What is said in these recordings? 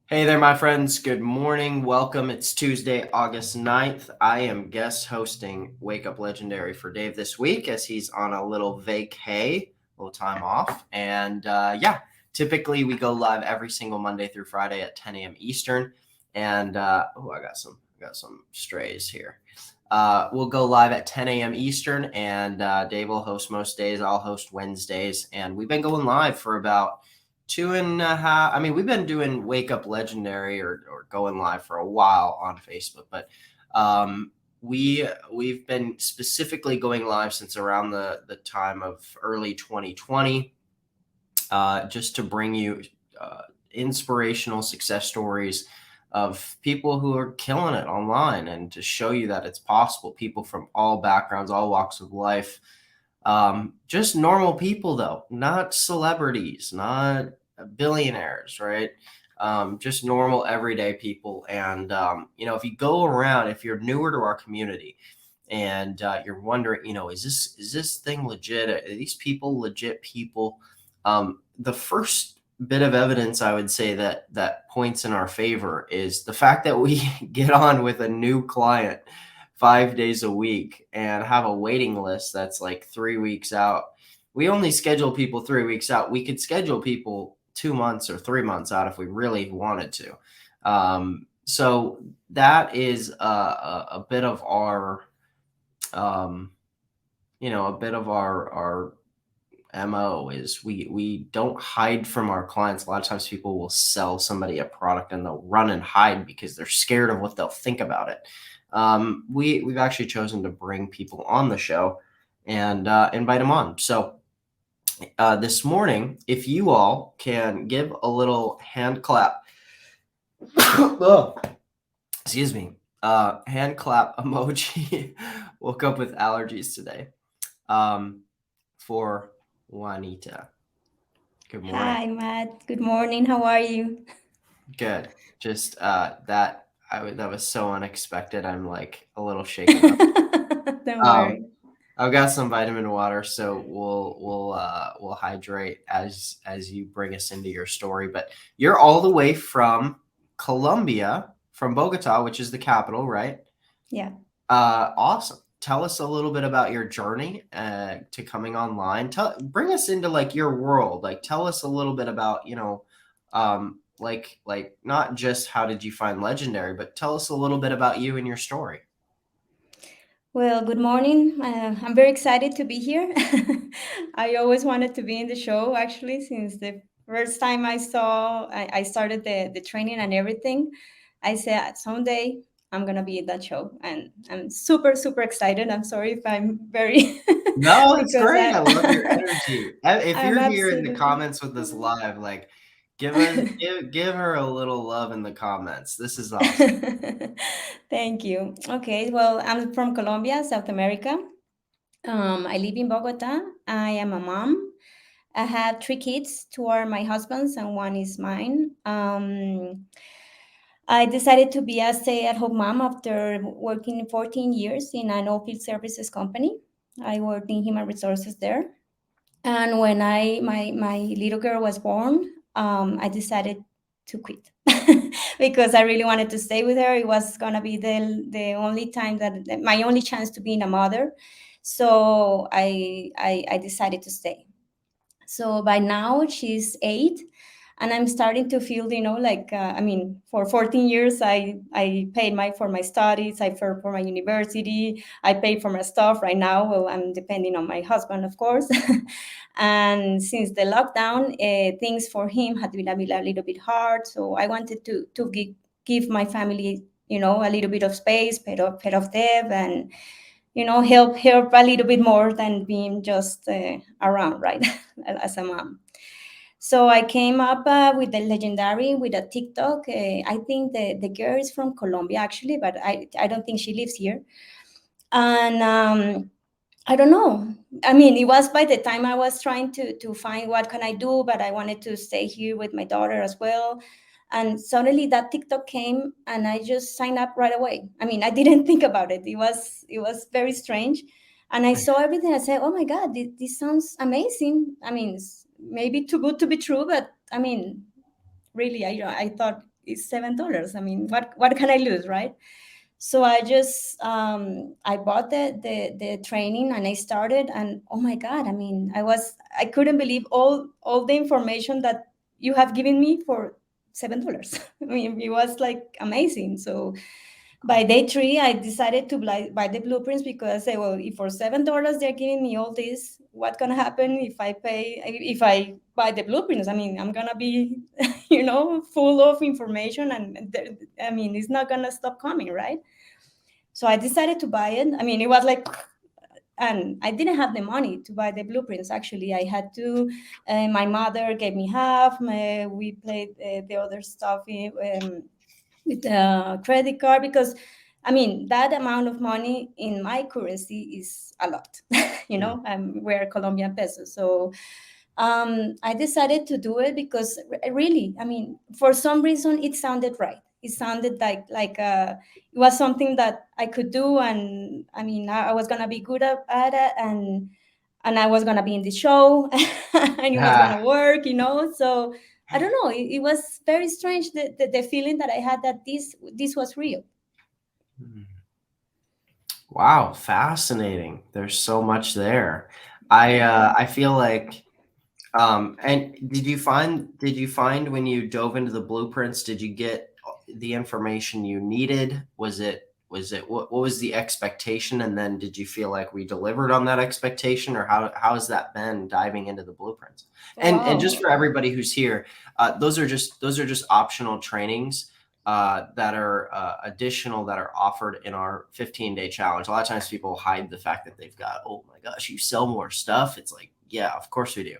Hey there, my friends. Good morning. Welcome. It's Tuesday, August 9th. I am guest hosting Wake Up Legendary for Dave this week as he's on a little vacay, little time off. And typically we go live every single Monday through Friday at 10 a.m. Eastern. And I got some strays here. We'll go live at 10 a.m. Eastern, and Dave will host most days. I'll host Wednesdays. And we've been going live for about 2.5. I mean, we've been doing Wake Up Legendary or going live for a while on Facebook, but we've been specifically going live since around the time of early 2020, just to bring you inspirational success stories of people who are killing it online and to show you that it's possible. People from all backgrounds, all walks of life. Just normal people, though, not celebrities, not billionaires, right? Just normal everyday people. And if you go around, if you're newer to our community and you're wondering, is this thing legit? Are these people legit people? The first bit of evidence I would say that points in our favor is the fact that we get on with a new client 5 days a week and have a waiting list that's like 3 weeks out. We only schedule people 3 weeks out. We could schedule people 2 months or 3 months out if we really wanted to. So that is a bit of our, our MO is we don't hide from our clients. A lot of times people will sell somebody a product and they'll run and hide because they're scared of what they'll think about it. We've actually chosen to bring people on the show and invite them on. So this morning, if you all can give a little hand clap, oh, excuse me, hand clap emoji. Woke up with allergies today. For Juanita. Good morning. Hi, Matt. Good morning. How are you? Good. Just that was so unexpected. I'm like a little shaken up. Don't Um, worry. I've got some vitamin water, so we'll hydrate as you bring us into your story. But you're all the way from Colombia, from Bogota, which is the capital, right? Yeah. Awesome. Tell us a little bit about your journey to coming online. Bring us into like your world. Like, tell us a little bit about, like not just how did you find Legendary, but tell us a little bit about you and your story. Well, good morning. I'm very excited to be here. I always wanted to be in the show, actually, since the first time I started the training and everything. I said someday I'm gonna be in that show, and I'm super, super excited. I'm sorry if I'm very No, it's because great. I love your energy. If I'm you're here in the absolutely. comments with us live, like give her a little love in the comments. This is awesome. Thank you. Okay, well, I'm from Colombia, South America. I live in Bogota. I am a mom. I have three kids. Two are my husband's, and one is mine. I decided to be a stay-at-home mom after working 14 years in an oilfield services company. I worked in human resources there. And when my little girl was born, I decided to quit because I really wanted to stay with her. It was gonna be the only time that my only chance to being a mother. So I decided to stay. So by now she's 8, and I'm starting to feel, like I mean, for 14 years I paid for my studies, I paid for my university, I paid for my stuff. Right now, well, I'm depending on my husband, of course. And since the lockdown, things for him had been a little bit hard. So I wanted to give my family, a little bit of space, pay off debt, and help a little bit more than being just around, right? As a mom. So I came up with the legendary with a TikTok. I think the girl is from Colombia, actually, but I don't think she lives here. And I don't know. I mean, it was by the time I was trying to find what can I do, but I wanted to stay here with my daughter as well. And suddenly that TikTok came, and I just signed up right away. I mean, I didn't think about it. It was very strange, and I saw everything. I said, "Oh my God, this sounds amazing." I mean, it's maybe too good to be true, but I mean, really, I thought is $7. I mean, what can I lose, right? So I just I bought the training and I started, and oh my god, I mean, I couldn't believe all the information that you have given me for $7. I mean, it was like amazing. So by day three, I decided to buy the blueprints, because I say, well, if for $7 they're giving me all this, what's gonna happen if I buy the blueprints? I mean, I'm gonna be, full of information, and I mean, it's not gonna stop coming, right? So I decided to buy it. I mean, it was like, and I didn't have the money to buy the blueprints. Actually, I had to. My mother gave me half. We played the other stuff with a credit card, because I mean, that amount of money in my currency is a lot. We're Colombian pesos. So I decided to do it because really, I mean, for some reason, it sounded right. It sounded like it was something that I could do, and I mean, I was gonna be good at it, and I was gonna be in the show, and it was gonna work. So I don't know. It was very strange, the feeling that I had that this was real. Wow, fascinating. There's so much there. I feel like and did you find when you dove into the blueprints, did you get the information you needed? What was the expectation, and then did you feel like we delivered on that expectation, or how has that been diving into the blueprints? And just Wow. for everybody who's here, those are just optional trainings that are additional, that are offered in our 15-day challenge. A lot of times people hide the fact that they've got, oh my gosh, you sell more stuff. It's like, yeah, of course we do.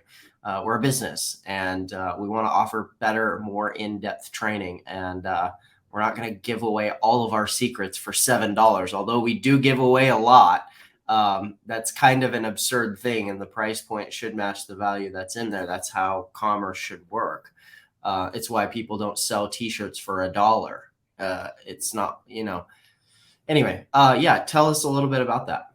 We're a business, and we want to offer better, more in-depth training. And we're not going to give away all of our secrets for $7, although we do give away a lot. That's kind of an absurd thing, and the price point should match the value that's in there. That's how commerce should work. It's why people don't sell T-shirts for $1. It's not, Anyway, yeah, tell us a little bit about that.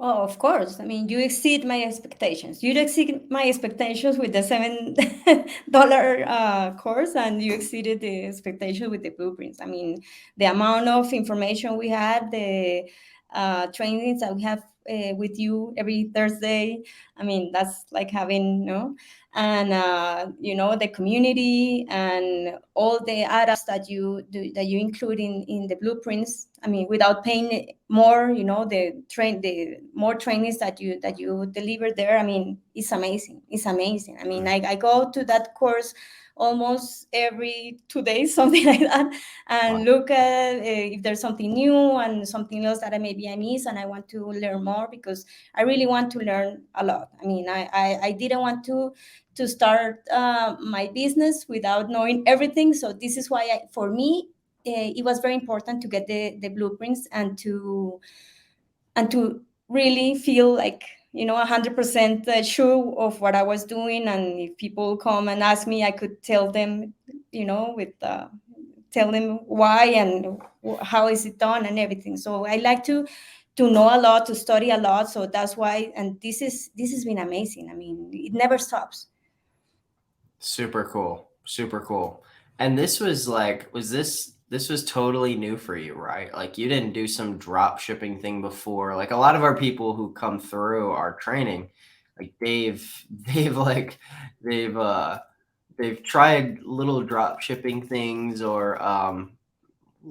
Oh, of course. I mean, you exceed my expectations. You exceed my expectations with the $7 course, and you exceeded the expectation with the blueprints. I mean, the amount of information we had, the trainings that we have with you every Thursday. I mean, that's like having, and the community and all the add-ups that you do, that you include in the blueprints. I mean, without paying more, the more trainings that you deliver there. I mean, it's amazing. It's amazing. I mean, I go to that course almost every 2 days, something like that, and Wow. look at if there's something new and something else that I miss, and I want to learn more, because I really want to learn a lot. I mean, I didn't want to start my business without knowing everything. So this is why, for me, it was very important to get the blueprints, and to really feel like 100% sure of what I was doing. And if people come and ask me, I could tell them, with tell them why and how is it done and everything. So I like to know a lot, to study a lot. So that's why, and this has been amazing. I mean, it never stops. Super cool. Super cool. And this was like, this was totally new for you, right? Like, you didn't do some drop shipping thing before. Like, a lot of our people who come through our training, like they've like they've uh they've tried little drop shipping things, or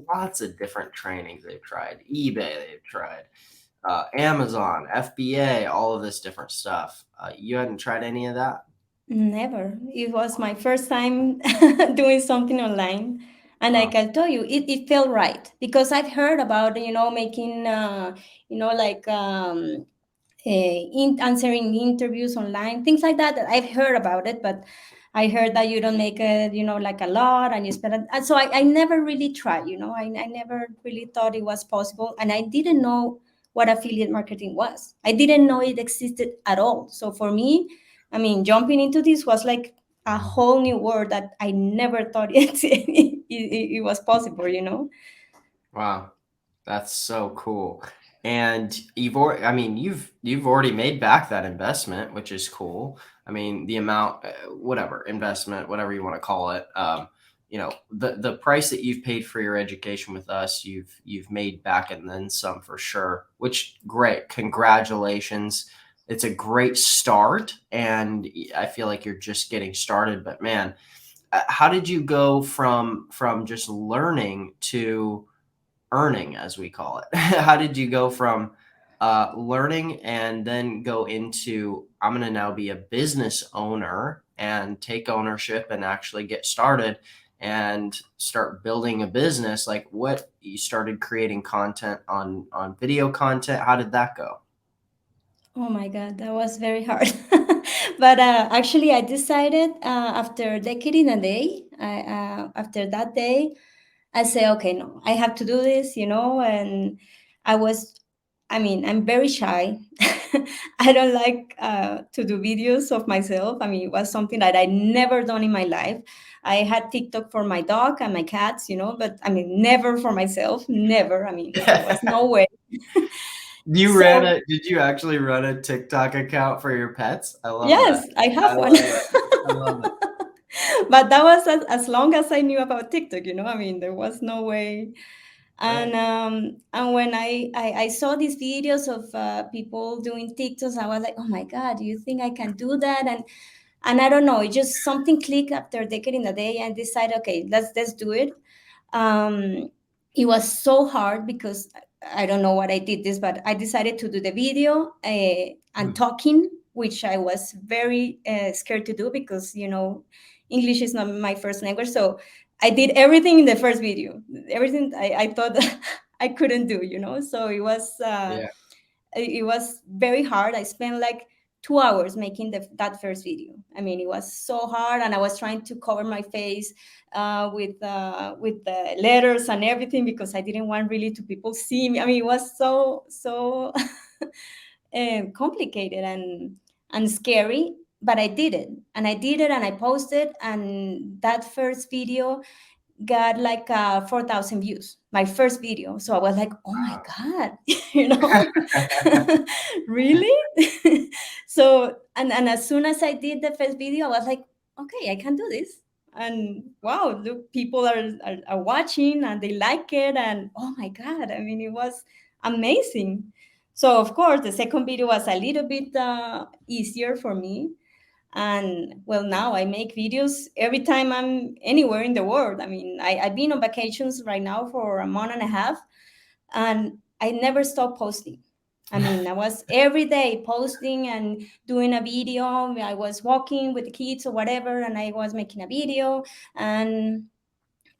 lots of different trainings they've tried. eBay, they've tried Amazon, FBA, all of this different stuff. You hadn't tried any of that? Never. It was my first time doing something online. And I Wow. can tell you, it felt right, because I've heard about, making, like answering interviews online, things like that. That I've heard about it, but I heard that you don't make it, like a lot, and you spend it. And so I never really tried. I never really thought it was possible, and I didn't know what affiliate marketing was. I didn't know it existed at all. So for me, I mean, jumping into this was like a whole new world that I never thought it was possible. Wow. That's so cool. And you've already made back that investment, which is cool. I mean, the amount, whatever investment, whatever you want to call it, the price that you've paid for your education with us, you've made back and then some for sure, which great. Congratulations. It's a great start, and I feel like you're just getting started, but man, how did you go from just learning to earning, as we call it? How did you go from learning and then go into, I'm going to now be a business owner and take ownership and actually get started and start building a business? Like, what, you started creating content on video content? How did that go? Oh my God, that was very hard. But actually, I decided after a decade in a day, after that day, I say, okay, no, I have to do this, and I was, I mean, I'm very shy. I don't like to do videos of myself. I mean, it was something that I never done in my life. I had TikTok for my dog and my cats, but I mean, never for myself, never. I mean, there was no way. So, Did you actually run a TikTok account for your pets? I love that. yes, I I have one. love it. I love it. But that was as long as I knew about TikTok, I mean, there was no way. Right. And when I saw these videos of people doing TikToks, I was like, oh my God, do you think I can do that? And I don't know, it just something clicked after a decade in a day and decided, okay, let's do it. um, it was so hard because I don't know what I did this, but I decided to do the video and Hmm. talking, which I was very scared to do because English is not my first language. So I did everything in the first video, everything I thought I couldn't do. So Yeah. it was very hard. I spent like 2 hours making that first video. I mean, it was so hard, and I was trying to cover my face with the letters and everything because I didn't want really to people see me. I mean, it was so complicated and scary. But I did it, and I did it, and I posted, and that first video got like 4,000 views, my first video. So I was like, oh my God, you know, really? So, and as soon as I did the first video, I was like, okay, I can do this. And wow, look, people are watching and they like it. And oh my God, I mean, it was amazing. So, of course, the second video was a little bit easier for me. And well, now I make videos every time I'm anywhere in the world. I mean, I've been on vacations right now for a month and a half, and I never stop posting. I mean, I was every day posting and doing a video. I was walking with the kids or whatever, and I was making a video. And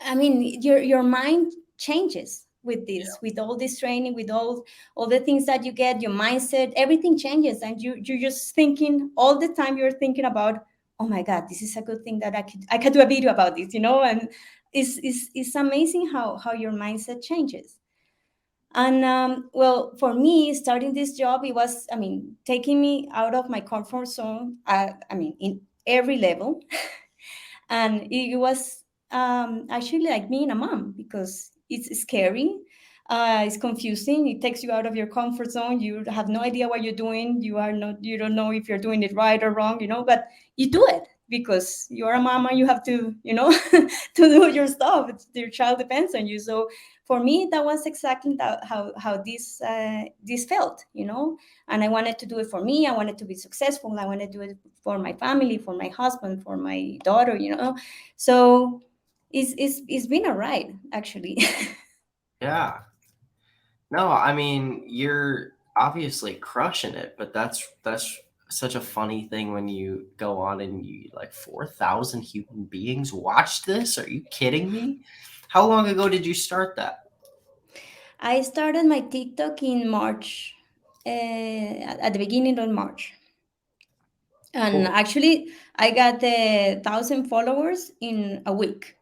I mean, your mind changes with this, with all this training, with all the things that you get, your mindset, everything changes, and you're just thinking all the time. You're thinking about, oh my God, this is a good thing that I could do a video about this, and it's amazing how your mindset changes. And well, for me, starting this job, it was, I mean, taking me out of my comfort zone. I mean, in every level. And it was actually like being a mom because it's scary, it's confusing, it takes you out of your comfort zone, you have no idea what you're doing, you don't know if you're doing it right or wrong, but you do it because you're a mama, you have to to do your stuff. Your child depends on you. So for me, that was exactly how this felt, and I wanted to do it for me. I wanted to be successful. I wanted to do it for my family, for my husband, for my daughter, So it's been a ride, actually. Yeah. No, I mean, you're obviously crushing it, but that's such a funny thing when you go on and you, like, 4,000 human beings watched this. Are you kidding me? How long ago did you start that? I started my TikTok in March, at the beginning of March. And Cool. actually, I got 1,000 followers in a week.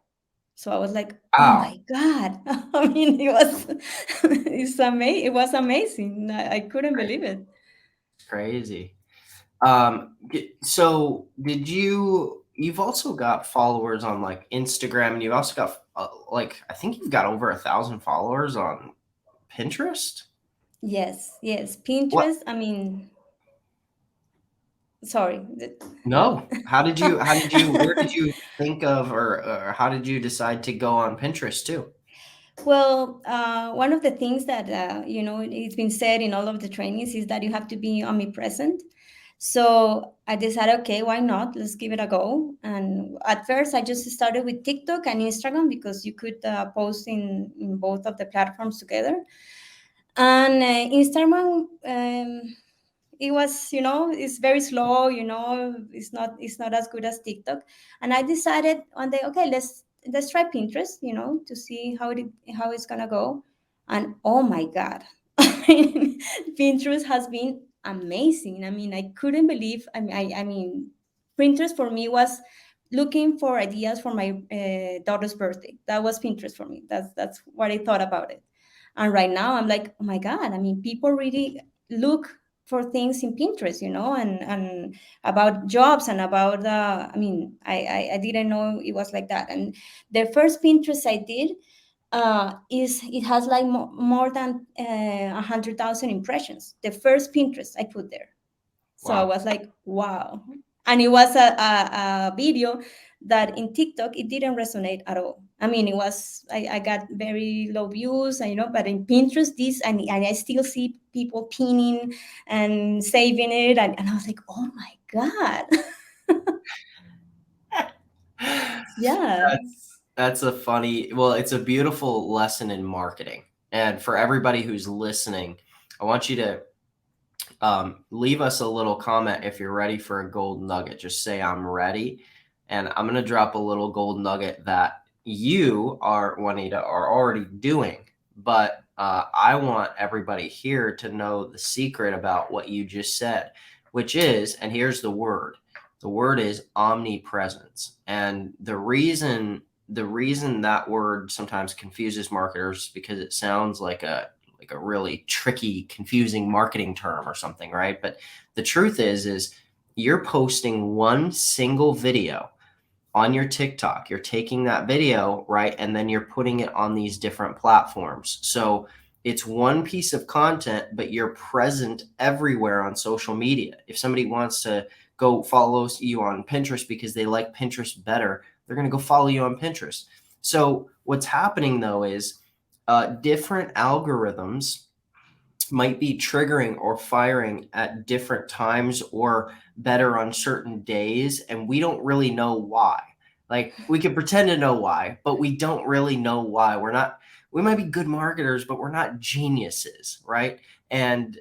So I was like, oh Wow, my God. I mean, it was amazing. I couldn't believe it. crazy. So you've also got followers on, like, Instagram, and you've also got like, I think you've got over 1,000 followers on Pinterest. Yes, yes. What? Pinterest, I mean, Sorry. No. Where did you think of, or how did you decide to go on Pinterest too? Well, one of the things that it's been said in all of the trainings is that you have to be omnipresent. So I decided, okay, why not? Let's give it a go. And at first, I just started with TikTok and Instagram because you could post in both of the platforms together. And Instagram, it was, it's very slow. It's not as good as TikTok. And I decided one day, okay, let's try Pinterest, to see how it's gonna go. And oh my God, Pinterest has been amazing. I mean, I couldn't believe. I mean, Pinterest for me was looking for ideas for my daughter's birthday. That was Pinterest for me. That's what I thought about it. And right now, I'm like, oh my God. I mean, people really look for things in Pinterest, and about jobs and about I mean, I didn't know it was like that. And the first Pinterest I did is it has like more than 100,000 impressions. The first Pinterest I put there, so I Wow. was like, wow. And it was a video that in TikTok it didn't resonate at all. I mean, I got very low views, but in Pinterest, and I still see people pinning and saving it. And I was like, oh my God. Yeah. That's a funny, well, it's a beautiful lesson in marketing. And for everybody who's listening, I want you to leave us a little comment if you're ready for a gold nugget. Just say, I'm ready. And I'm going to drop a little gold nugget that you are, Juanita, are already doing. But I want everybody here to know the secret about what you just said, which is, and here's the word is omnipresence. And the reason that word sometimes confuses marketers is because it sounds like a really tricky, confusing marketing term or something, right? But the truth is you're posting one single video on your TikTok. You're taking that video, right? And then you're putting it on these different platforms. So it's one piece of content, but you're present everywhere on social media. If somebody wants to go follow you on Pinterest because they like Pinterest better, they're going to go follow you on Pinterest. So what's happening though is different algorithms might be triggering or firing at different times or better on certain days, and we don't really know why. Like, we can pretend to know why, but we don't really know why. We might be good marketers, but we're not geniuses, right? And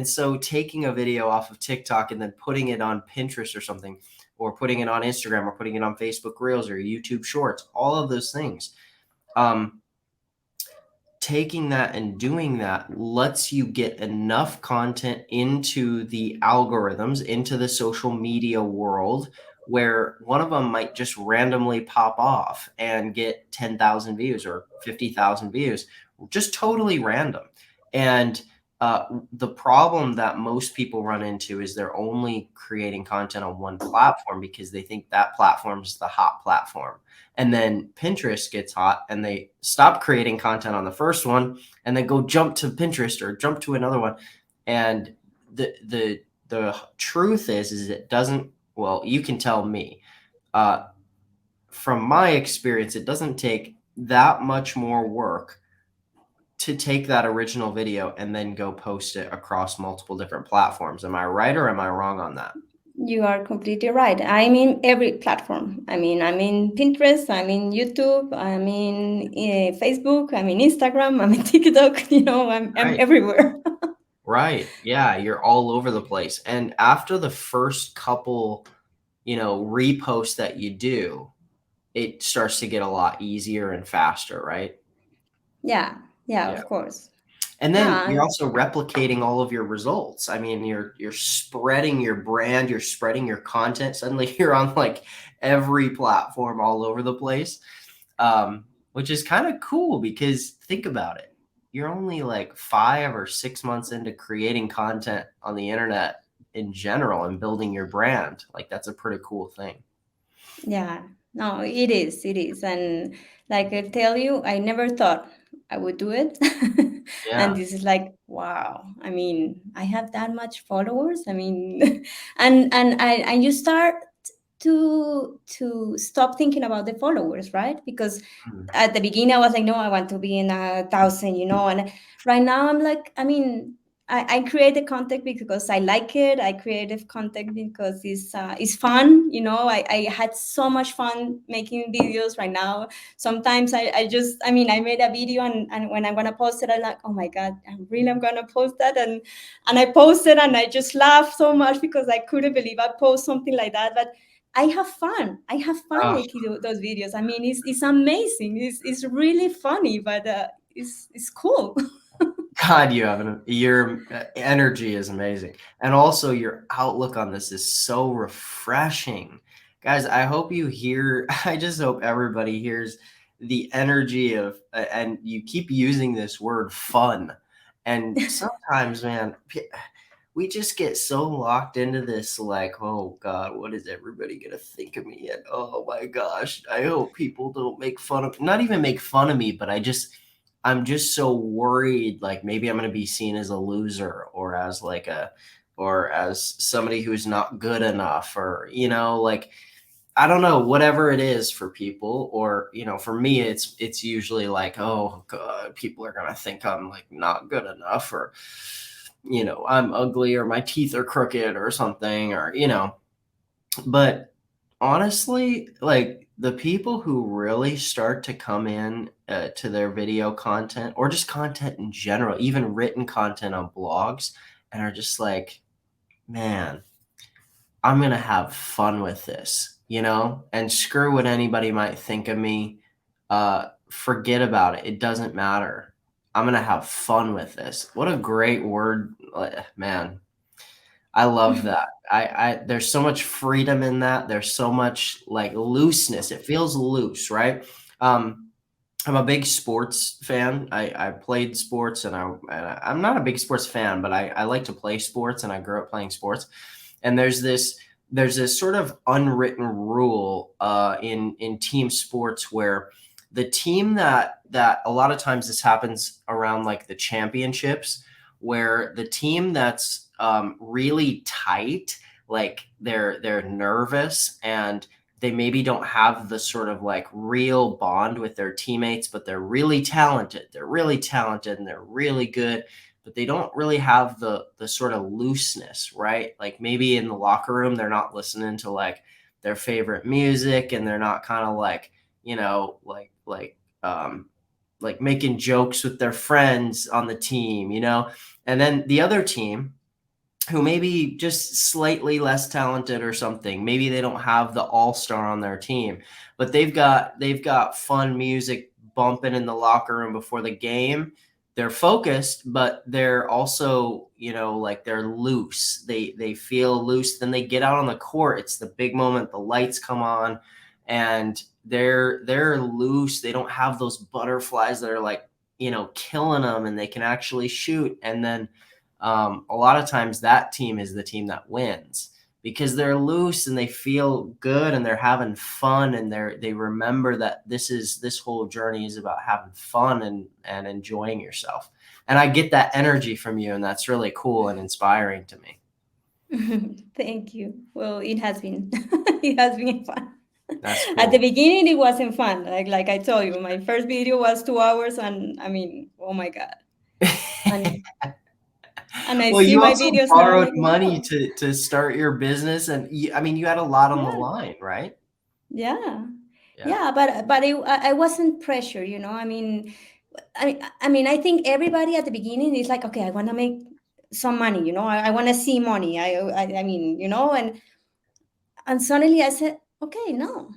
so taking a video off of TikTok and then putting it on Pinterest or something, or putting it on Instagram, or putting it on Facebook Reels or YouTube Shorts, all of those things, taking that and doing that lets you get enough content into the algorithms, into the social media world, where one of them might just randomly pop off and get 10,000 views or 50,000 views, just totally random. And the problem that most people run into is they're only creating content on one platform because they think that platform is the hot platform. And then Pinterest gets hot and they stop creating content on the first one and then go jump to Pinterest or jump to another one. And the truth is it doesn't, well, you can tell me, from my experience, it doesn't take that much more work to take that original video and then go post it across multiple different platforms. Am I right or am I wrong on that? You are completely right. I'm in every platform. I mean, I'm in Pinterest, I'm in YouTube, I'm in Facebook, I'm in Instagram, I'm in TikTok. I'm Right. everywhere. Right. Yeah, you're all over the place. And after the first couple, reposts that you do, it starts to get a lot easier and faster, right? Yeah, yeah, Yeah. of course. And then No, you're also replicating all of your results. I mean, you're spreading your brand, you're spreading your content. Suddenly you're on like every platform all over the place. Which is kind of cool because think about it. You're only like 5 or 6 months into creating content on the internet in general and building your brand. Like, that's a pretty cool thing. yeah, no, it is, and like I tell you, I never thought I would do it. And Yeah. this is like, wow, I mean, I have that much followers, I mean. And you start to stop thinking about the followers, right? Because Mm. at the beginning I was like, no, I want to be in 1,000, and right now I'm like, I mean, I create the content because I like it. I create the content because it's fun. I had so much fun making videos right now. Sometimes I just, I mean, I made a video, and when I'm gonna post it, I'm like, oh my God, I'm gonna post that, and I posted, and I just laughed so much because I couldn't believe I post something like that. But I have fun. I have fun Oh, making those videos. I mean, it's amazing. It's really funny, but it's cool. God, your energy is amazing. And also your outlook on this is so refreshing. Guys, I hope you hear, I just hope everybody hears the energy of, and you keep using this word fun. And sometimes, man, we just get so locked into this, like, oh God, what is everybody gonna think of me? And oh my gosh, I hope people don't make fun of, not even make fun of me, but I'm just so worried, like maybe I'm gonna be seen as a loser, or as like or as somebody who's not good enough, or like, I don't know, whatever it is for people. Or for me, it's usually like, oh God, people are gonna think I'm like not good enough, or I'm ugly, or my teeth are crooked, or something, or but honestly, like the people who really start to come in to their video content, or just content in general, even written content on blogs, and are just like, man, I'm going to have fun with this, and screw what anybody might think of me. Forget about it. It doesn't matter. I'm going to have fun with this. What a great word, man. I love that. There's so much freedom in that. There's so much like looseness. It feels loose, right? Um, I'm a big sports fan. I played sports, I'm not a big sports fan, but I like to play sports, and I grew up playing sports. And there's this sort of unwritten rule in team sports, where the team that a lot of times this happens around like the championships, where the team that's really tight, like they're nervous, and they maybe don't have the sort of like real bond with their teammates, but they're really talented. They're really talented and they're really good, but they don't really have the sort of looseness, right? Like maybe in the locker room, they're not listening to like their favorite music, and they're not kind of like, like making jokes with their friends on the team, and then the other team, who may be just slightly less talented or something. Maybe they don't have the all-star on their team, but they've got fun music bumping in the locker room before the game. They're focused, but they're also, like they're loose. They feel loose. Then they get out on the court. It's the big moment. The lights come on, and they're loose. They don't have those butterflies that are like, killing them, and they can actually shoot. And then a lot of times that team is the team that wins, because they're loose and they feel good and they're having fun, and they remember that this whole journey is about having fun and enjoying yourself. And I get that energy from you, and that's really cool and inspiring to me. Thank you. Well, it has been it has been fun. That's At the cool. beginning, it wasn't fun. Like I told you, my first video was 2 hours, and I mean, oh my God. And and I Well, see you my also videos now, borrowed like, money wow, to start your business, and I mean, you had a lot on the yeah, line, right? yeah, Yeah. yeah. But I wasn't pressured. I mean, I mean, I think everybody at the beginning is like, okay, I want to make some money. I want to see money. I mean, and suddenly I said, okay, no,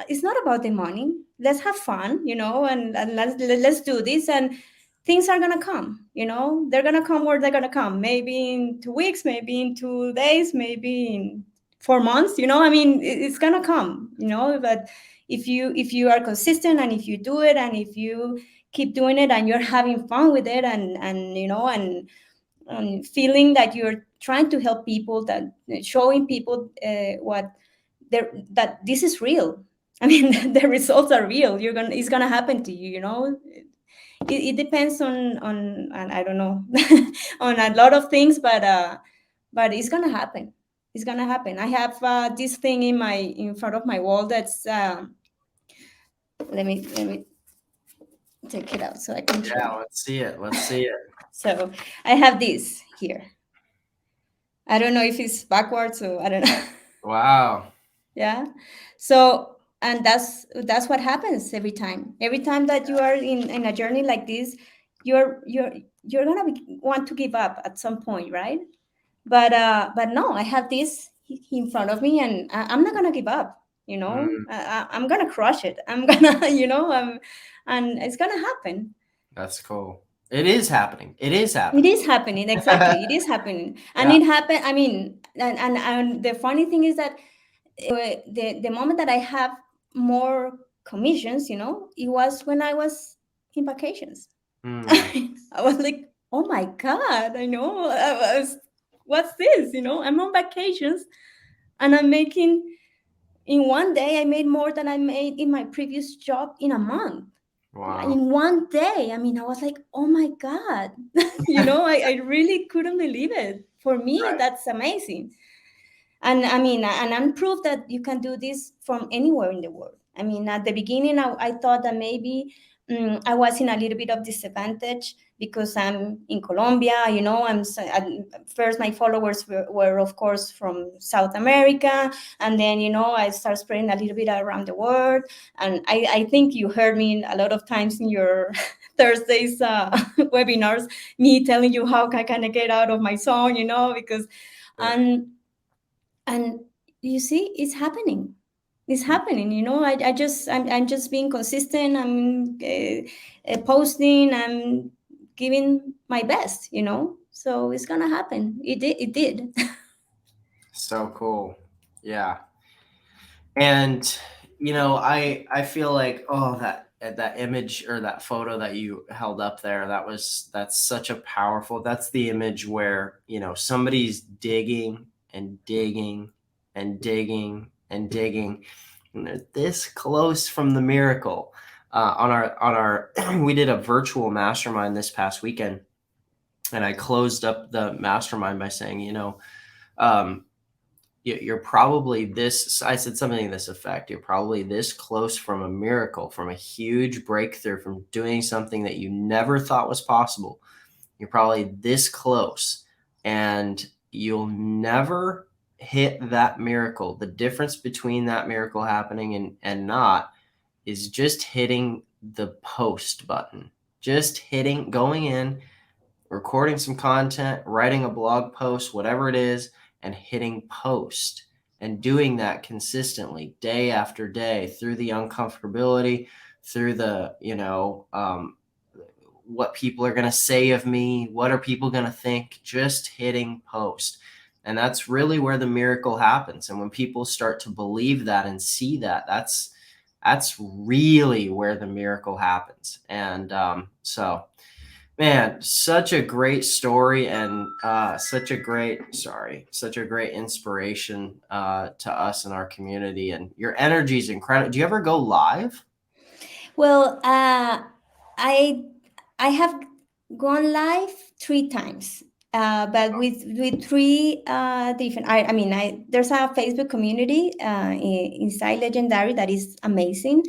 it's not about the money. Let's have fun, and let's do this, and things are gonna come. They're gonna come where they're gonna come. Maybe in 2 weeks, maybe in 2 days, maybe in 4 months. I mean, it's gonna come. But if you are consistent, and if you do it, and if you keep doing it, and you're having fun with it, and feeling that you're trying to help people, that showing people that this is real. I mean, the results are real. It's gonna happen to you. it depends on and I don't know on a lot of things, but it's gonna happen. It's gonna happen. I have this thing in front of my wall that's let me take it out so I can show Yeah, you. let's see it. Let's see it. So I have this here. I don't know if it's backwards or I don't know. Wow. Yeah. So and that's what happens every time. Every time that you are in a journey like this, you're you're gonna want to give up at some point, right? But no, I have this in front of me, and I'm not gonna give up. You know, Mm, I'm gonna crush it. I'm gonna, and it's gonna happen. that's cool. It is happening. It is It happening. is happening, exactly. It is happening, and Yeah. it happened. I mean, and the funny thing is that the moment that I have more commissions, it was when I was in vacations. Mm, I was like, oh my god, what's this? I'm on vacations and I'm making in one day I made more than I made in my previous job in a month. wow. In one day, I mean, I was like, oh my god, I really couldn't believe it. For me, Right. that's amazing. And I mean, and I'm proof that you can do this from anywhere in the world. I mean, at the beginning, I thought that maybe I was in a little bit of disadvantage because I'm in Colombia. First my followers were of course from South America, and then I started spreading a little bit around the world. And I think you heard me a lot of times in your Thursdays webinars, me telling you how I kind of get out of my zone, because Yeah. and you see it's happening. I'm just being consistent. I'm posting. I'm giving my best, so it's gonna happen. It did. So cool. Yeah. And I feel like, oh, that image or that photo that you held up there, that's such a powerful, that's the image where, somebody's digging and digging and digging and digging, and they're this close from the miracle. On our we did a virtual mastermind this past weekend, and I closed up the mastermind by saying, um, you're probably this, I said something to this effect, you're probably this close from a miracle, from a huge breakthrough, from doing something that you never thought was possible. You're probably this close, and you'll never hit that miracle. The difference between that miracle happening and not is just hitting the post button, just hitting, going in, recording some content, writing a blog post, whatever it is, and hitting post, and doing that consistently day after day, through the uncomfortability, through the, what people are going to say of me, what are people going to think, just hitting post. And that's really where the miracle happens. And when people start to believe that and see that, that's really where the miracle happens. And so, man, such a great story, and such a great inspiration to us in our community. And your energy is incredible. Do you ever go live? Well, I I have gone live 3 times, but with three different. I mean, there's a Facebook community inside Legendary that is amazing.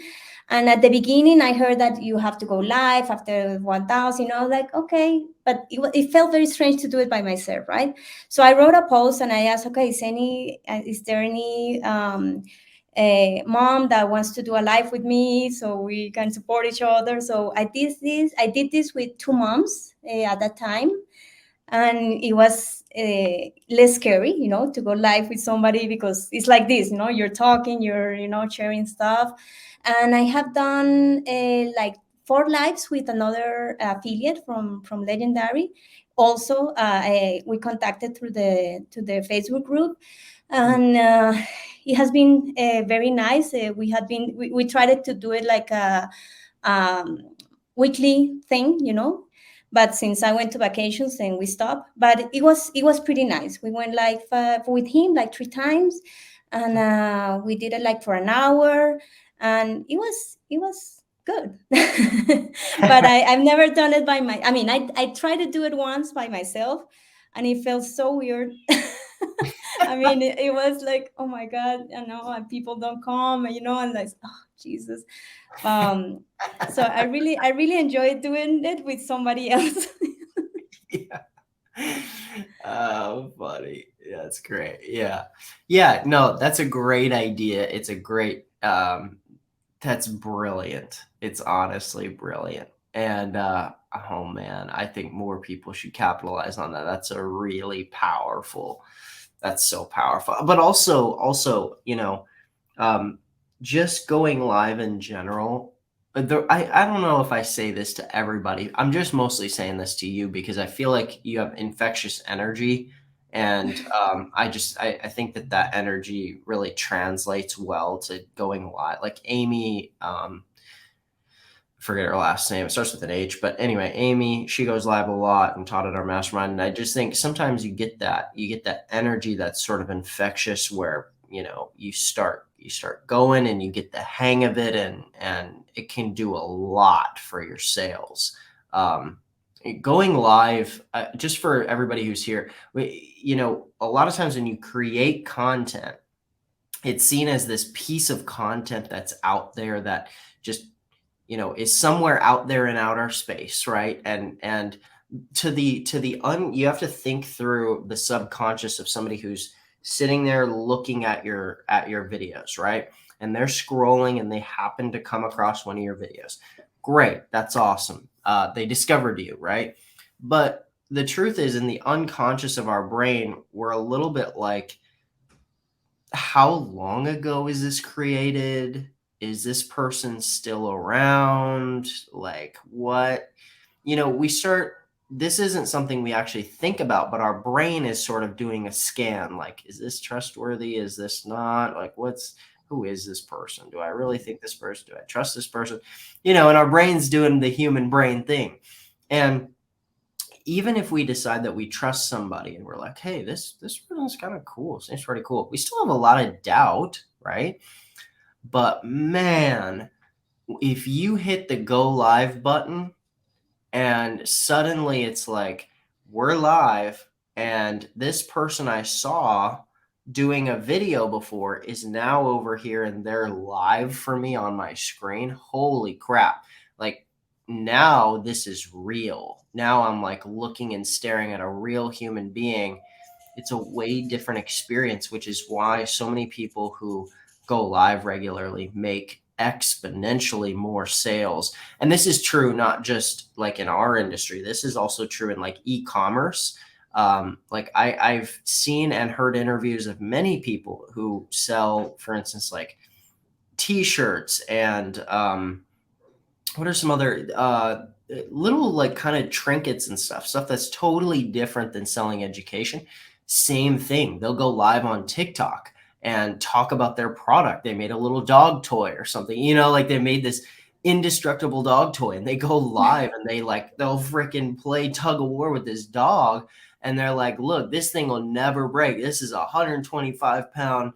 And at the beginning, I heard that you have to go live after 1,000. Like okay, but it felt very strange to do it by myself, right? So I wrote a post and I asked, okay, is there any a mom that wants to do a live with me so we can support each other? So I did this with 2 moms at that time, and it was less scary, to go live with somebody, because it's like this, you're talking, you're sharing stuff. And I have done like 4 lives with another affiliate from Legendary. Also, we contacted through the Facebook group, and it has been very nice. We tried to do it like a um, weekly thing, but since I went to vacations, then we stopped. But it was pretty nice. We went like with him like 3 times, and we did it like for an hour, and it was good. But I've never done it by I mean, I tried to do it once by myself, and it felt so weird. I mean, it was like, oh my God, and people don't come, and like, oh, Jesus. Um, so I really enjoyed doing it with somebody else. Yeah. Oh, funny. Yeah, that's great. Yeah. Yeah, no, that's a great idea. It's a great that's brilliant. It's honestly brilliant. And oh man, I think more people should capitalize on that. That's a really powerful. That's so powerful. But also, um, just going live in general. I don't know if I say this to everybody. I'm just mostly saying this to you because I feel like you have infectious energy, and I think that energy really translates well to going live. Like Amy, forget her last name. It starts with an H, but anyway, Amy, she goes live a lot and taught at our mastermind. And I just think sometimes you get that energy that's sort of infectious where, you start going and you get the hang of it, and it can do a lot for your sales. Going live, just for everybody who's here, a lot of times when you create content, it's seen as this piece of content that's out there that just is somewhere out there in outer space, right? And you have to think through the subconscious of somebody who's sitting there looking at your videos, right? And they're scrolling and they happen to come across one of your videos. Great, that's awesome. They discovered you, right? But the truth is, in the unconscious of our brain, we're a little bit like, how long ago is this created? Is this person still around? Like, what? This isn't something we actually think about, but our brain is sort of doing a scan. Like, is this trustworthy? Is this not? Like, who is this person? Do I really think this person? Do I trust this person? And our brain's doing the human brain thing. And even if we decide that we trust somebody and we're like, hey, this person's kind of cool, seems pretty cool, we still have a lot of doubt, right? But man, if you hit the go live button and suddenly it's like, we're live, and this person I saw doing a video before is now over here and they're live for me on my screen. Holy crap. Like, now this is real. Now I'm like looking and staring at a real human being. It's a way different experience, which is why so many people who go live regularly make exponentially more sales. And this is true not just like in our industry. This is also true in like e-commerce. Like I've seen and heard interviews of many people who sell, for instance, like t-shirts and what are some other little like kind of trinkets and stuff that's totally different than selling education. Same thing. They'll go live on TikTok and talk about their product. They made a little dog toy or something, like they made this indestructible dog toy, and they go live and they'll freaking play tug of war with this dog. And they're like, look, this thing will never break. This is a 125-pound,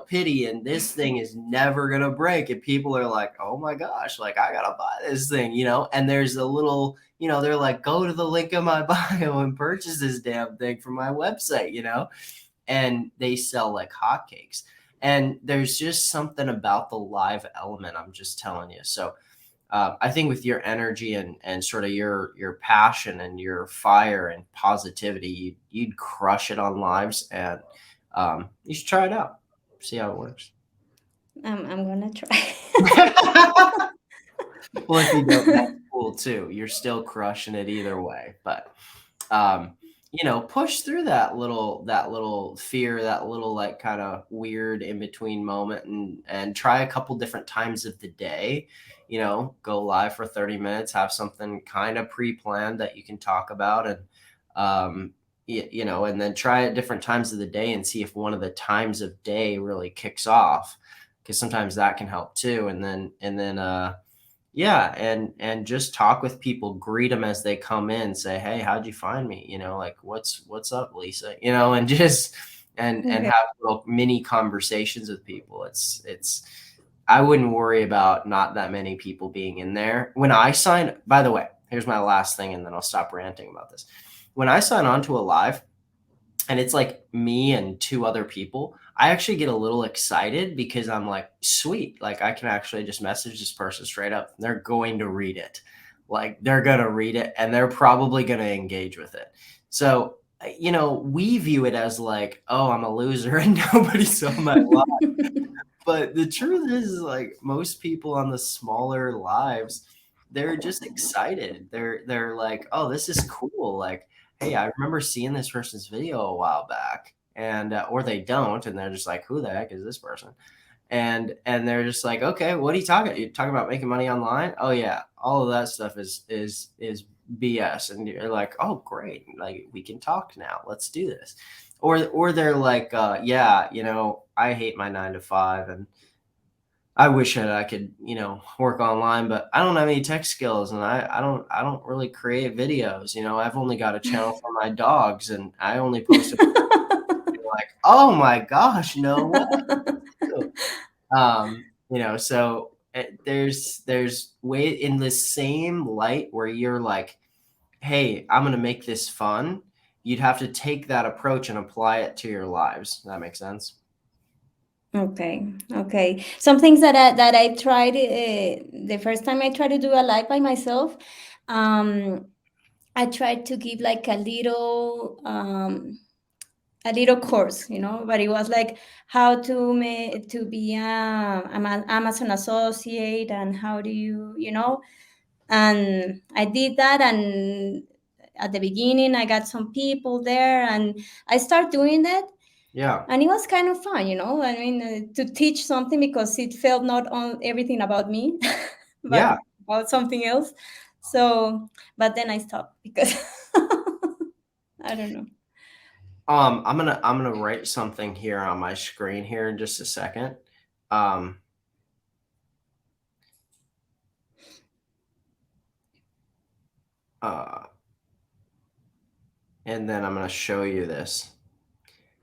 pity, and this thing is never going to break. And people are like, oh my gosh, like I got to buy this thing, and there's a little, they're like, go to the link in my bio and purchase this damn thing from my website, and they sell like hotcakes. And there's just something about the live element. I'm just telling you. So I think with your energy and sort of your passion and your fire and positivity, you'd crush it on lives, and you should try it out, see how it works. I'm gonna try. Well, if you don't, that's cool too. You're still crushing it either way. But push through that little fear, that little like kind of weird in between moment, and try a couple different times of the day. Go live for 30 minutes, have something kind of pre-planned that you can talk about, and and then try at different times of the day and see if one of the times of day really kicks off, because sometimes that can help too. And then yeah, and just talk with people, greet them as they come in, say, hey, how'd you find me? Like, what's up, Lisa? And just and Okay. have little mini conversations with people. It's I wouldn't worry about not that many people being in there. When I sign, by the way, here's my last thing, and then I'll stop ranting about this. When I sign on to a live and it's like me and two other people, I actually get a little excited because I'm like, sweet, like I can actually just message this person straight up. They're going to read it. Like they're going to read it and they're probably going to engage with it. So, we view it as like, oh, I'm a loser and nobody saw my live. But the truth is, like most people on the smaller lives, they're just excited. They're like, "Oh, this is cool." Like, "Hey, I remember seeing this person's video a while back." And or they don't, and they're just like, "Who the heck is this person?" And they're just like, "Okay, what are you talking? You talking about making money online? Oh yeah, all of that stuff is BS." And you're like, "Oh great, like we can talk now. Let's do this." Or they're like, "Yeah, I hate my 9 to 5, and I wish that I could, work online, but I don't have any tech skills, and I don't really create videos. I've only got a channel for my dogs, and I only post a like, oh my gosh, no way. So there's way in the same light where you're like, hey, I'm gonna make this fun. You'd have to take that approach and apply it to your lives. Does that make sense? Okay, okay. Some things that I tried the first time I tried to do a live by myself. Um, I tried to give like a little course, but it was like how to be an Amazon associate, and how do you. And I did that, and at the beginning I got some people there, and I started doing that, Yeah. and it was kind of fun. I mean, to teach something, because it felt not on everything about me, but Yeah. about something else. So, but then I stopped because I don't know. I'm gonna write something here on my screen here in just a second. Um, uh, and then I'm gonna show you this.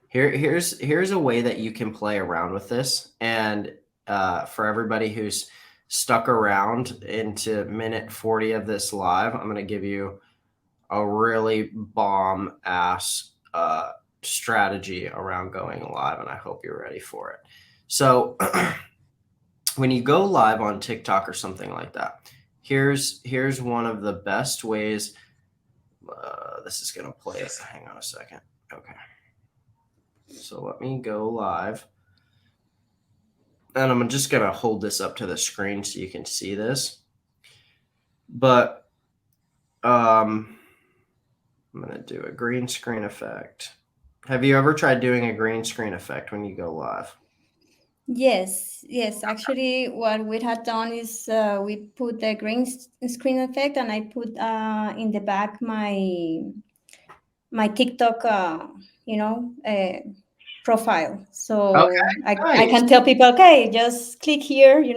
Here's a way that you can play around with this, and for everybody who's stuck around into minute 40 of this live, I'm gonna give you a really bomb ass strategy around going live, and I hope you're ready for it. So when you go live on TikTok or something like that, here's one of the best ways. This is gonna play it. Hang on a second. Okay. So let me go live. And I'm just gonna hold this up to the screen so you can see this. But I'm gonna do a green screen effect. Have you ever tried doing a green screen effect when you go live? Yes, yes. Actually, what we had done is we put the screen effect, and I put in the back my TikTok, profile. Okay, So I nice. can tell people, okay, just click here. If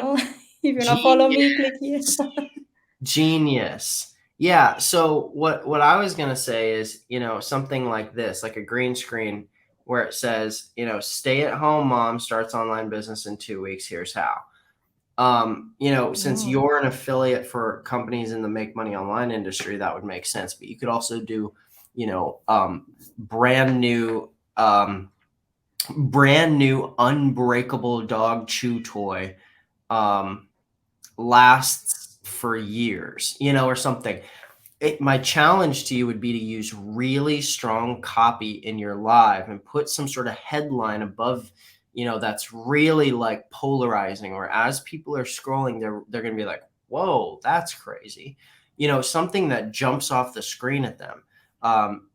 you not follow me, click here. Genius. Genius. Yeah. So what I was gonna say is, something like this, like a green screen where it says, stay at home mom starts online business in 2 weeks. Here's how. Since Oh, you're an affiliate for companies in the make money online industry, that would make sense. But you could also do, brand new, unbreakable dog chew toy. Um, lasts for years, or something. My challenge to you would be to use really strong copy in your live and put some sort of headline above, that's really like polarizing, or as people are scrolling, they're going to be like, whoa, that's crazy. Something that jumps off the screen at them.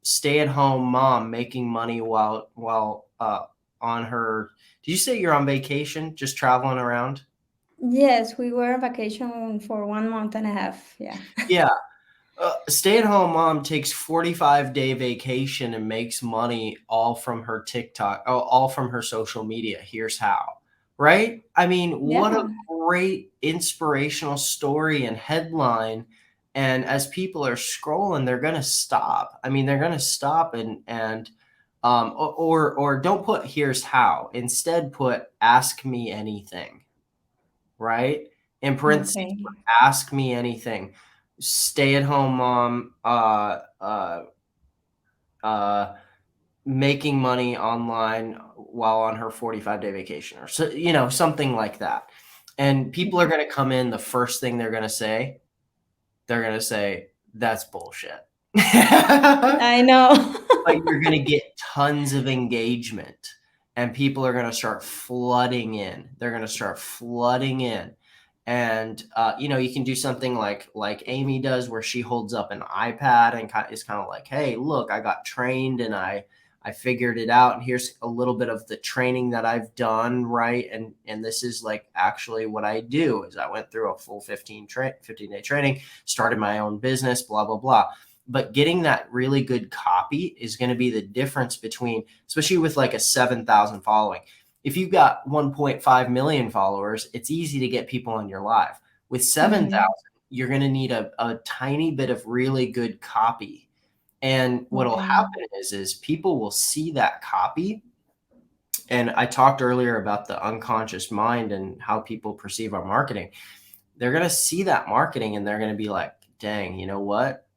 Stay at home mom making money while on her. Did you say you're on vacation, just traveling around? yes, we were on vacation for 1 month and a half. Yeah. Yeah. Stay-at-home mom takes 45-day vacation and makes money all from her TikTok, all from her social media. Here's how, right? I mean, what a Yeah. great inspirational story and headline. And as people are scrolling, they're gonna stop. I mean, they're gonna stop or don't put here's how. Instead, put ask me anything. right? In parentheses, Okay. ask me anything. Stay at home mom, uh, making money online while on her 45-day vacation, or so, something like that. And people are going to come in, the first thing they're going to say, that's bullshit. I know. But you're going to get tons of engagement, and people are going to start flooding in. They're going to start flooding in. And you can do something like Amy does, where she holds up an iPad and is kind of like, hey, look, I got trained and I figured it out, and here's a little bit of the training that I've done, right? And this is like actually what I do is I went through a full 15-day training, started my own business, blah blah blah. But getting that really good copy is going to be the difference between, especially with like a 7,000 following. If you've got 1.5 million followers, it's easy to get people on your live. With 7,000, you're going to need a tiny bit of really good copy. And what'll Okay. happen is people will see that copy. And I talked earlier about the unconscious mind and how people perceive our marketing. They're going to see that marketing and they're going to be like, dang, you know what?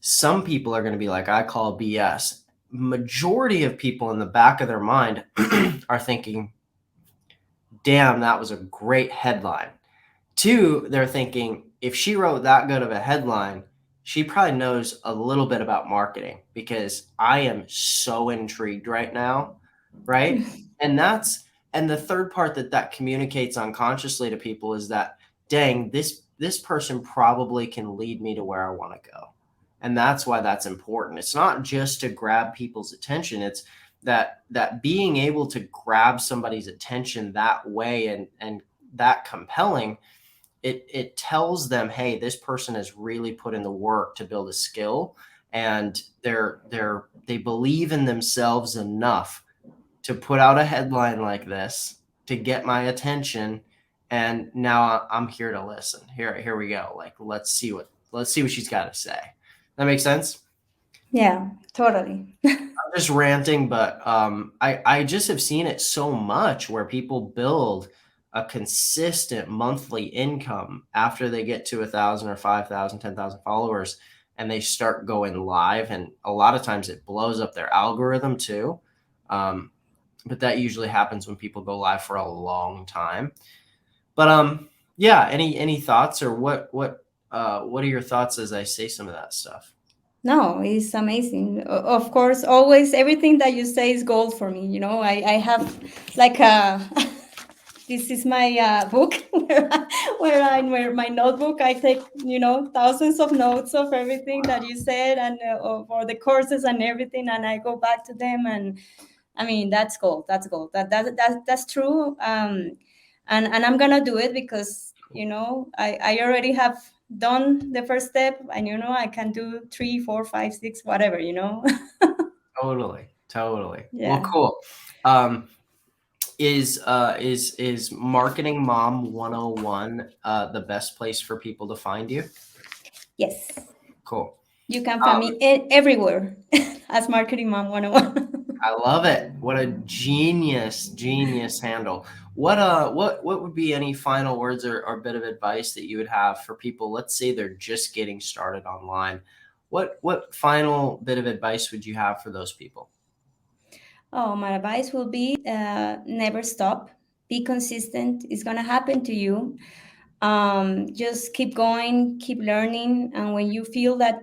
Some people are going to be like, I call BS. Majority of people in the back of their mind are thinking, damn, that was a great headline. Two, they're thinking, if she wrote that good of a headline, she probably knows a little bit about marketing, because I am so intrigued right now, right? And the third part that communicates unconsciously to people is that, dang, this person probably can lead me to where I want to go. And that's why that's important. It's not just to grab people's attention. It's that being able to grab somebody's attention that way and that compelling, it tells them, hey, this person has really put in the work to build a skill, and they believe in themselves enough to put out a headline like this to get my attention. And now I'm here to listen. Here we go. Like, let's see what she's got to say. That makes sense? Yeah, totally. I'm just ranting, but I just have seen it so much where people build a consistent monthly income after they get to 1,000 or 5,000, 10,000 followers, and they start going live. And a lot of times it blows up their algorithm too. But that usually happens when people go live for a long time. But yeah, any thoughts, or what are your thoughts as I say some of that stuff? No, it's amazing. Of course, always everything that you say is gold for me. I have like a this is my book where my notebook. I take thousands of notes of everything that you said, and for the courses and everything, and I go back to them. And I mean, that's gold. That's gold. That's true. And I'm gonna do it because I already have done the first step, and I can do 3, 4, 5, 6, whatever. Totally. Well, Yeah. cool. Um, is Marketing Mom 101 the best place for people to find you? Yes. Cool. You can find me everywhere as Marketing Mom 101. I love it. What a genius handle. What would be any final words or bit of advice that you would have for people? Let's say they're just getting started online. What final bit of advice would you have for those people? Oh, my advice will be never stop. Be consistent. It's going to happen to you. Just keep going, keep learning. And when you feel that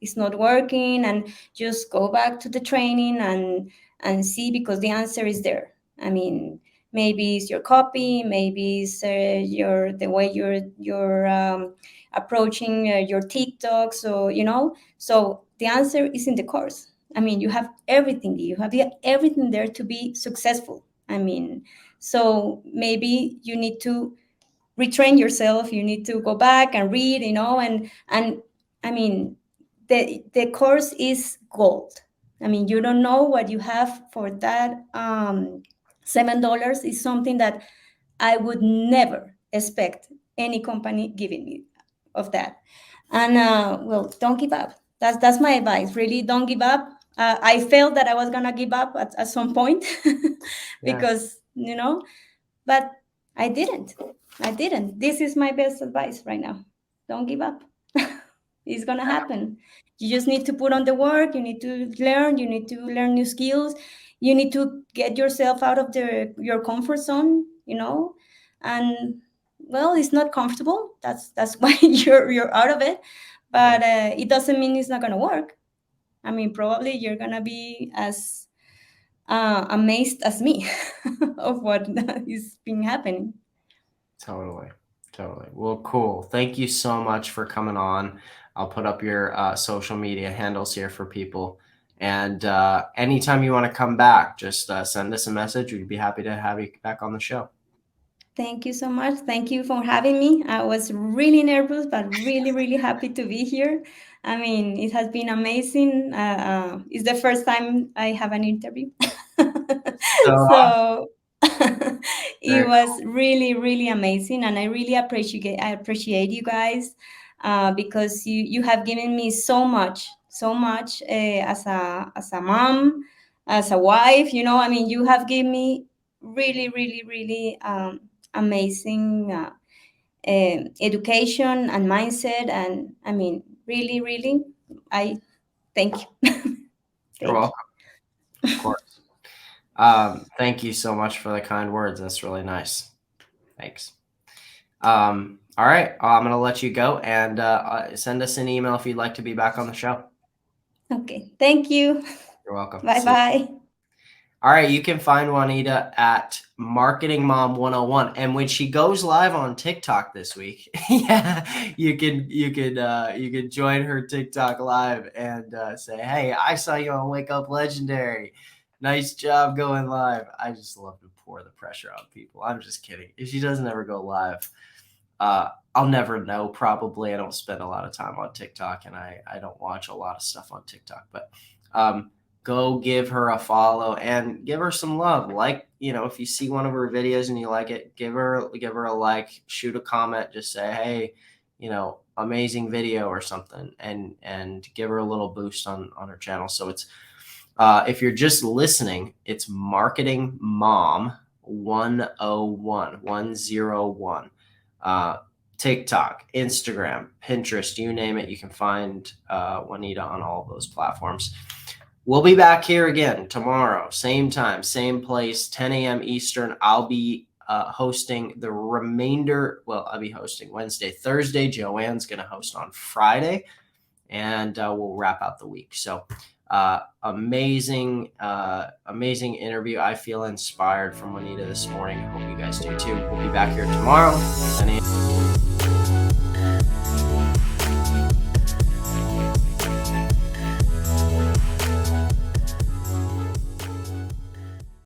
it's not working, and just go back to the training and see, because the answer is there. I mean, maybe it's your copy, maybe it's the way you're approaching your TikTok. So the answer is in the course. I mean, you have everything. You have everything there to be successful. I mean, so maybe you need to retrain yourself. You need to go back and read, and I mean, the course is gold. I mean, you don't know what you have for that. $7 is something that I would never expect any company giving me of that. And well, don't give up. That's my advice. Really, don't give up. I felt that I was gonna give up at some point Yeah. because but I didn't. This is my best advice right now. Don't give up. It's gonna happen. You just need to put on the work. You need to learn. You need to learn new skills. You need to get yourself out of your comfort zone. And well, it's not comfortable. That's why you're out of it. But it doesn't mean it's not gonna work. I mean, probably you're gonna be as amazed as me of what is been happening. Totally. Well, cool. Thank you so much for coming on. I'll put up your social media handles here for people. And anytime you want to come back, just send us a message. We'd be happy to have you back on the show. Thank you so much. Thank you for having me. I was really nervous, but really, really happy to be here. I mean, it has been amazing. It's the first time I have an interview. So So it very was really, really amazing. And I really appreciate you guys because you have given me so much as a mom, as a wife. I mean, you have given me really, really, really amazing education and mindset, and I mean, really, really, I thank you. You're Thank you. welcome. Of course. Thank you so much for the kind words. That's really nice. Thanks. All right. I'm going to let you go and send us an email if you'd like to be back on the show. Okay, thank you. You're welcome. Bye See you. bye. All right, you can find Juanita at Marketing Mom 101, and when she goes live on TikTok this week, yeah, you can join her TikTok live and say, "Hey, I saw you on Wake Up Legendary. Nice job going live." I just love to pour the pressure on people. I'm just kidding. If she doesn't ever go live, I'll never know. Probably, I don't spend a lot of time on TikTok, and I don't watch a lot of stuff on TikTok, but. Go give her a follow and give her some love. Like, if you see one of her videos and you like it, give her a like, shoot a comment, just say, hey, amazing video or something, and give her a little boost on her channel. So it's, if you're just listening, it's Marketing Mom 101. TikTok, Instagram, Pinterest, you name it. You can find Juanita on all of those platforms. We'll be back here again tomorrow, same time, same place, 10 a.m. Eastern. I'll be hosting the remainder. Well, I'll be hosting Wednesday, Thursday. Joanne's going to host on Friday, and we'll wrap out the week. So amazing interview. I feel inspired from Juanita this morning. I hope you guys do too. We'll be back here tomorrow, 10 a.m.